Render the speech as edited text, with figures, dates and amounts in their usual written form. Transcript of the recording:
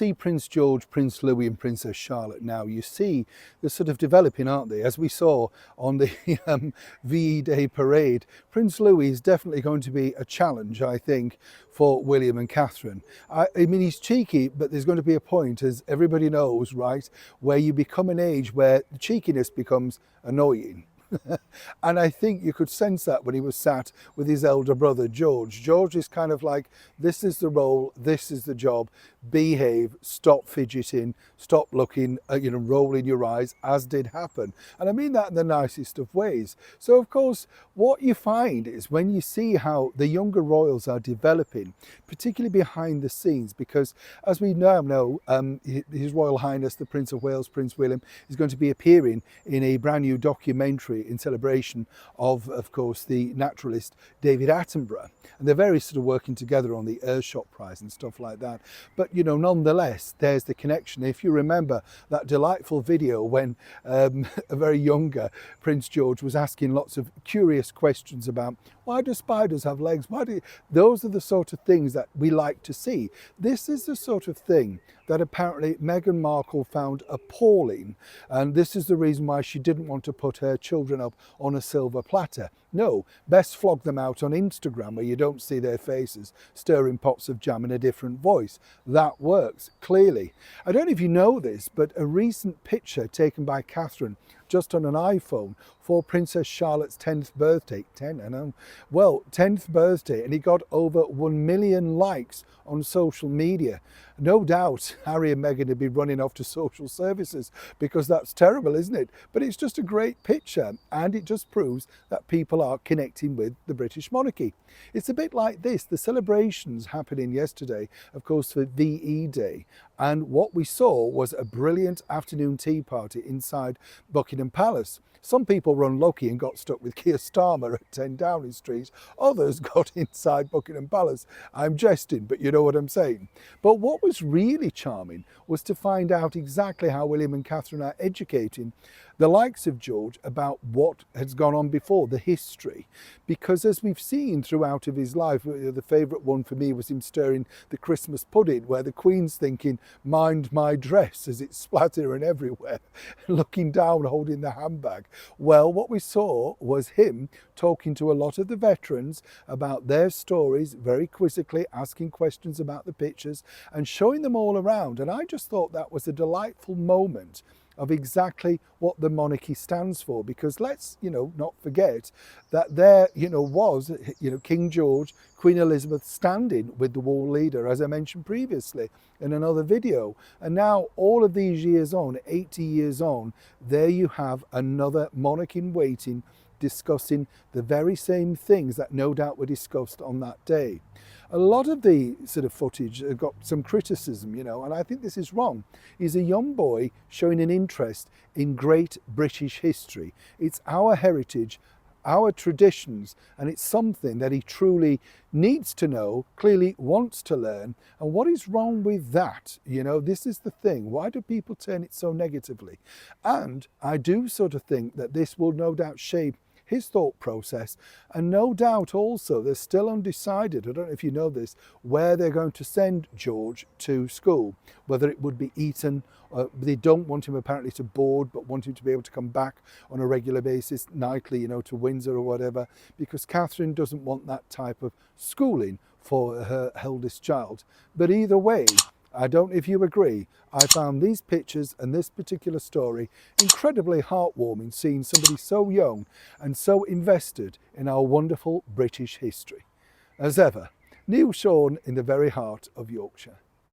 see Prince George, Prince Louis and Princess Charlotte now, you see they're sort of developing, aren't they? As we saw on the VE Day parade, Prince Louis is definitely going to be a challenge, I think, for William and Catherine. I mean, he's cheeky, but there's going to be a point, as everybody knows, right, where you become an age where the cheekiness becomes annoying. And I think you could sense that when he was sat with his elder brother George. George is kind of like, this is the role, this is the job, behave, stop fidgeting, stop looking, rolling your eyes, as did happen. And I mean that in the nicest of ways. So of course, what you find is when you see how the younger royals are developing, particularly behind the scenes, because as we now know, His Royal Highness the Prince of Wales, Prince William, is going to be appearing in a brand new documentary in celebration of course, the naturalist David Attenborough. And they're very sort of working together on the Earthshot Prize and stuff like that. But, nonetheless, there's the connection. If you remember that delightful video when a very younger Prince George was asking lots of curious questions about, why do spiders have legs? Those are the sort of things that we like to see. This is the sort of thing that apparently Meghan Markle found appalling. And this is the reason why she didn't want to put her children up on a silver platter. No, best flog them out on Instagram where you don't see their faces, stirring pots of jam in a different voice. That works, clearly. I don't know if you know this, but a recent picture taken by Catherine just on an iPhone for Princess Charlotte's 10th birthday, 10th birthday, and it got over 1 million likes on social media. No doubt Harry and Meghan would be running off to social services because that's terrible, isn't it? But it's just a great picture, and it just proves that people are connecting with the British monarchy. It's a bit like this, the celebrations happening yesterday, of course, for VE Day, and what we saw was a brilliant afternoon tea party inside Buckingham Palace. Some people were unlucky and got stuck with Keir Starmer at 10 Downing Street. Others got inside Buckingham Palace. I'm jesting, but you know what I'm saying. But what was really charming was to find out exactly how William and Catherine are educating the likes of George about what has gone on before, the history. Because as we've seen throughout of his life, the favourite one for me was him stirring the Christmas pudding, where the Queen's thinking, mind my dress, as it's splattering everywhere, looking down, holding the handbag. Well, what we saw was him talking to a lot of the veterans about their stories, very quizzically asking questions about the pictures and showing them all around. And I just thought that was a delightful moment of exactly what the monarchy stands for, because let's not forget that there was King George, Queen Elizabeth standing with the war leader, as I mentioned previously in another video, and now all of these years on, 80 years on, there you have another monarch in waiting discussing the very same things that no doubt were discussed on that day. A lot of the sort of footage got some criticism, and I think this is wrong. He's a young boy showing an interest in great British history. It's our heritage, our traditions, and it's something that he truly needs to know, clearly wants to learn. And what is wrong with that? This is the thing. Why do people turn it so negatively? And I do sort of think that this will no doubt shape his thought process, and no doubt also they're still undecided, I don't know if you know this, where they're going to send George to school, whether it would be Eton. They don't want him apparently to board, but want him to be able to come back on a regular basis, nightly, to Windsor or whatever, because Catherine doesn't want that type of schooling for her eldest child. But either way, I don't know if you agree, I found these pictures and this particular story incredibly heartwarming, seeing somebody so young and so invested in our wonderful British history. As ever, Neil Sean in the very heart of Yorkshire.